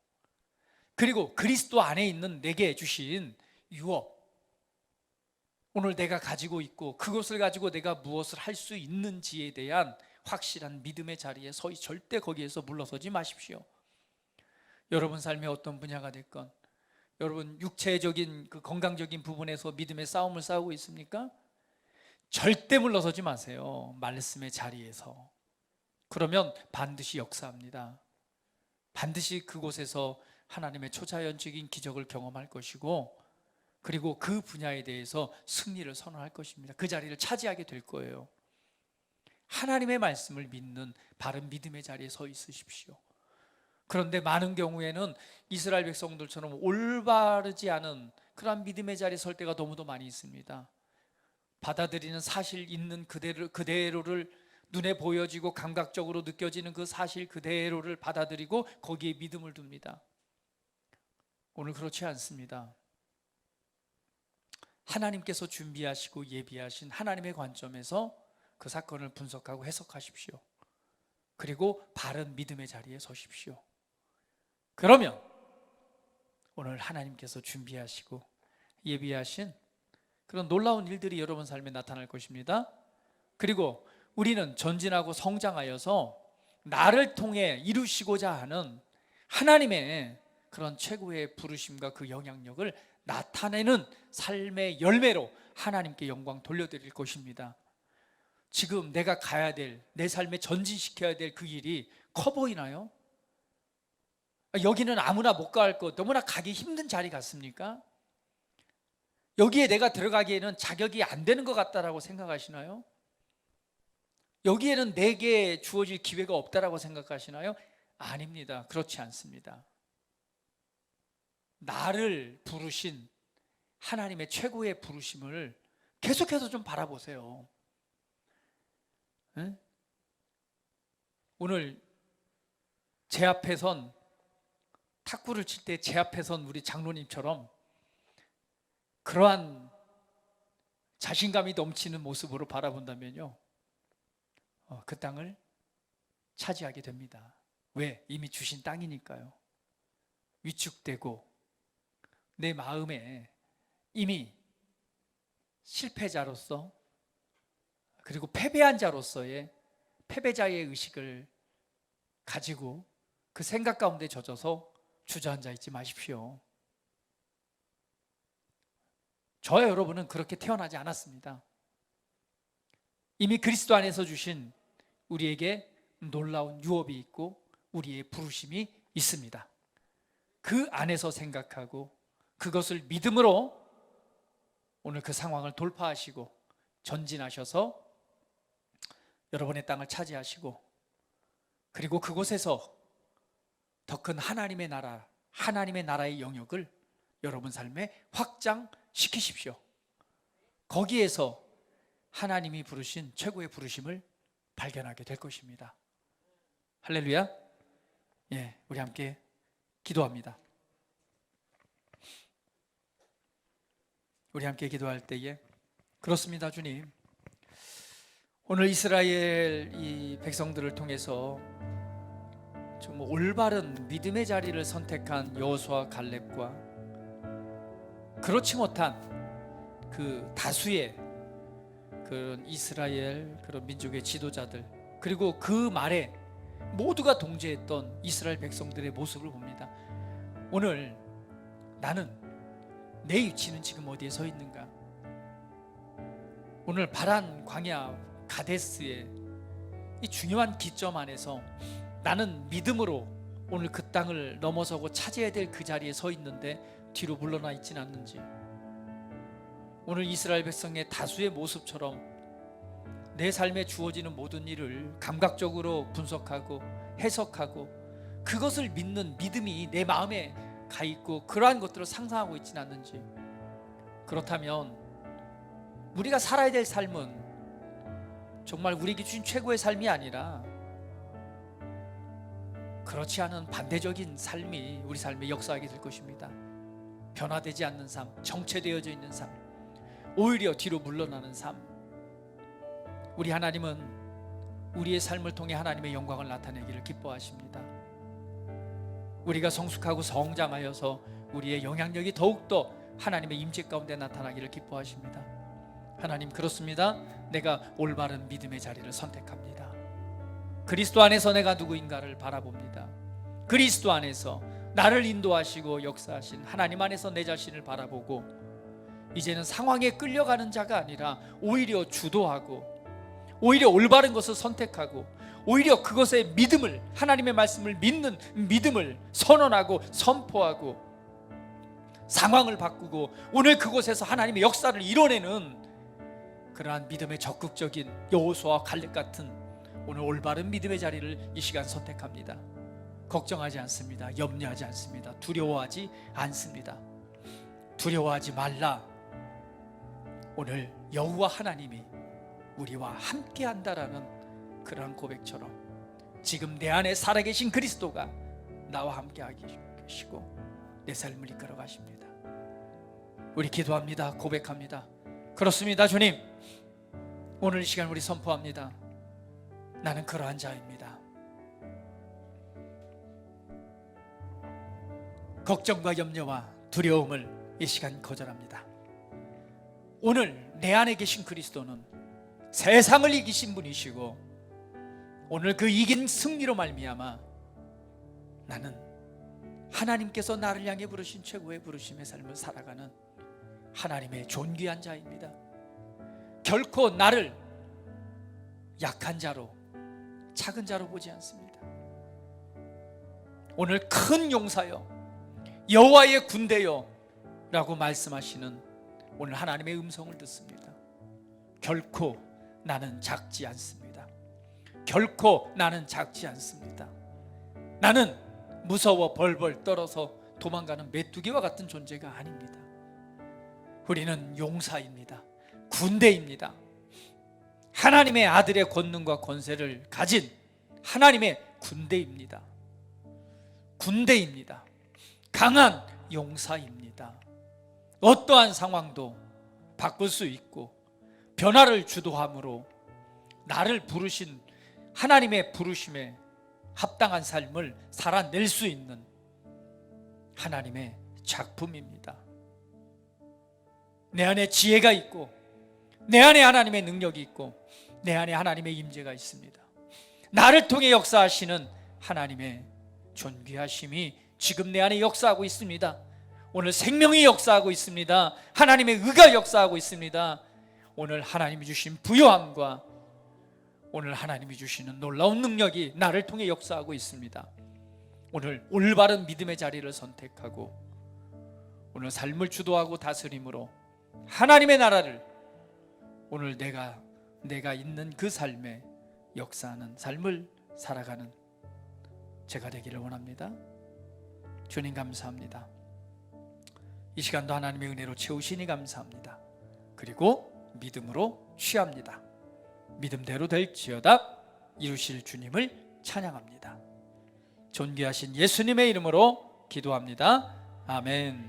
그리고 그리스도 안에 있는 내게 주신 유업, 오늘 내가 가지고 있고 그것을 가지고 내가 무엇을 할 수 있는지에 대한 확실한 믿음의 자리에 절대 거기에서 물러서지 마십시오. 여러분 삶의 어떤 분야가 됐건, 여러분 육체적인 그 건강적인 부분에서 믿음의 싸움을 싸우고 있습니까? 절대 물러서지 마세요. 말씀의 자리에서. 그러면 반드시 역사합니다. 반드시 그곳에서 하나님의 초자연적인 기적을 경험할 것이고, 그리고 그 분야에 대해서 승리를 선언할 것입니다. 그 자리를 차지하게 될 거예요. 하나님의 말씀을 믿는 바른 믿음의 자리에 서 있으십시오. 그런데 많은 경우에는 이스라엘 백성들처럼 올바르지 않은 그런 믿음의 자리에 설 때가 너무도 많이 있습니다. 받아들이는 사실 있는 그대로를, 눈에 보여지고 감각적으로 느껴지는 그 사실 그대로를 받아들이고 거기에 믿음을 둡니다. 오늘 그렇지 않습니다. 하나님께서 준비하시고 예비하신 하나님의 관점에서 그 사건을 분석하고 해석하십시오. 그리고 바른 믿음의 자리에 서십시오. 그러면 오늘 하나님께서 준비하시고 예비하신 그런 놀라운 일들이 여러분 삶에 나타날 것입니다. 그리고 우리는 전진하고 성장하여서 나를 통해 이루시고자 하는 하나님의 그런 최고의 부르심과 그 영향력을 나타내는 삶의 열매로 하나님께 영광 돌려드릴 것입니다. 지금 내가 가야 될, 내 삶에 전진시켜야 될 그 길이 커 보이나요? 여기는 아무나 못 갈 것, 너무나 가기 힘든 자리 같습니까? 여기에 내가 들어가기에는 자격이 안 되는 것 같다라고 생각하시나요? 여기에는 내게 주어질 기회가 없다라고 생각하시나요? 아닙니다. 그렇지 않습니다. 나를 부르신 하나님의 최고의 부르심을 계속해서 좀 바라보세요. 네? 오늘 제 앞에 선, 탁구를 칠 때 제 앞에 선 우리 장로님처럼 그러한 자신감이 넘치는 모습으로 바라본다면요, 그 땅을 차지하게 됩니다. 왜? 이미 주신 땅이니까요. 위축되고 내 마음에 이미 실패자로서, 그리고 패배한 자로서의 패배자의 의식을 가지고 그 생각 가운데 젖어서 주저앉아 있지 마십시오. 저와 여러분은 그렇게 태어나지 않았습니다. 이미 그리스도 안에서 주신 우리에게 놀라운 유업이 있고 우리의 부르심이 있습니다. 그 안에서 생각하고 그것을 믿음으로 오늘 그 상황을 돌파하시고 전진하셔서 여러분의 땅을 차지하시고, 그리고 그곳에서 더 큰 하나님의 나라, 하나님의 나라의 영역을 여러분 삶에 확장시키십시오. 거기에서 하나님이 부르신 최고의 부르심을 발견하게 될 것입니다. 할렐루야. 예, 우리 함께 기도합니다. 우리 함께 기도할 때에, 그렇습니다, 주님. 오늘 이스라엘 이 백성들을 통해서 정말 올바른 믿음의 자리를 선택한 여호수아 갈렙과 그렇지 못한 그 다수의 그런 이스라엘 그런 민족의 지도자들, 그리고 그 말에 모두가 동조했던 이스라엘 백성들의 모습을 봅니다. 오늘 나는 내 위치는 지금 어디에 서 있는가? 오늘 바란 광야 가데스의 이 중요한 기점 안에서 나는 믿음으로 오늘 그 땅을 넘어서고 차지해야 될 그 자리에 서 있는데 뒤로 물러나 있지는 않는지, 오늘 이스라엘 백성의 다수의 모습처럼 내 삶에 주어지는 모든 일을 감각적으로 분석하고 해석하고 그것을 믿는 믿음이 내 마음에 가 있고 그러한 것들을 상상하고 있지는 않는지, 그렇다면 우리가 살아야 될 삶은 정말 우리에게 주신 최고의 삶이 아니라 그렇지 않은 반대적인 삶이 우리 삶에 역사하게 될 것입니다. 변화되지 않는 삶, 정체되어져 있는 삶, 오히려 뒤로 물러나는 삶. 우리 하나님은 우리의 삶을 통해 하나님의 영광을 나타내기를 기뻐하십니다. 우리가 성숙하고 성장하여서 우리의 영향력이 더욱더 하나님의 임재 가운데 나타나기를 기뻐하십니다. 하나님, 그렇습니다. 내가 올바른 믿음의 자리를 선택합니다. 그리스도 안에서 내가 누구인가를 바라봅니다. 그리스도 안에서 나를 인도하시고 역사하신 하나님 안에서 내 자신을 바라보고, 이제는 상황에 끌려가는 자가 아니라 오히려 주도하고, 오히려 올바른 것을 선택하고, 오히려 그것의 믿음을, 하나님의 말씀을 믿는 믿음을 선언하고 선포하고 상황을 바꾸고 오늘 그곳에서 하나님의 역사를 이뤄내는 그러한 믿음의 적극적인 여호수아와 갈렙 같은 오늘 올바른 믿음의 자리를 이 시간 선택합니다. 걱정하지 않습니다. 염려하지 않습니다. 두려워하지 않습니다. 두려워하지 말라. 오늘 여호와 하나님이 우리와 함께 한다라는 그러한 고백처럼 지금 내 안에 살아계신 그리스도가 나와 함께 계시고 내 삶을 이끌어 가십니다. 우리 기도합니다. 고백합니다. 그렇습니다, 주님. 오늘 이 시간 우리 선포합니다. 나는 그러한 자입니다. 걱정과 염려와 두려움을 이 시간 거절합니다. 오늘 내 안에 계신 그리스도는 세상을 이기신 분이시고 오늘 그 이긴 승리로 말미암아 나는 하나님께서 나를 향해 부르신 최고의 부르심의 삶을 살아가는 하나님의 존귀한 자입니다. 결코 나를 약한 자로, 작은 자로 보지 않습니다. 오늘 큰 용사여, 여호와의 군대여 라고 말씀하시는 오늘 하나님의 음성을 듣습니다. 결코 나는 작지 않습니다. 결코 나는 작지 않습니다. 나는 무서워 벌벌 떨어서 도망가는 메뚜기와 같은 존재가 아닙니다. 우리는 용사입니다. 군대입니다. 하나님의 아들의 권능과 권세를 가진 하나님의 군대입니다. 군대입니다. 강한 용사입니다. 어떠한 상황도 바꿀 수 있고 변화를 주도함으로 나를 부르신 하나님의 부르심에 합당한 삶을 살아낼 수 있는 하나님의 작품입니다. 내 안에 지혜가 있고 내 안에 하나님의 능력이 있고 내 안에 하나님의 임재가 있습니다. 나를 통해 역사하시는 하나님의 존귀하심이 지금 내 안에 역사하고 있습니다. 오늘 생명이 역사하고 있습니다. 하나님의 의가 역사하고 있습니다. 오늘 하나님이 주신 부요함과 오늘 하나님이 주시는 놀라운 능력이 나를 통해 역사하고 있습니다. 오늘 올바른 믿음의 자리를 선택하고 오늘 삶을 주도하고 다스림으로 하나님의 나라를 오늘 내가 있는 그 삶에 역사하는 삶을 살아가는 제가 되기를 원합니다. 주님 감사합니다. 이 시간도 하나님의 은혜로 채우시니 감사합니다. 그리고 믿음으로 취합니다. 믿음대로 될지어다 이루실 주님을 찬양합니다. 존귀하신 예수님의 이름으로 기도합니다. 아멘.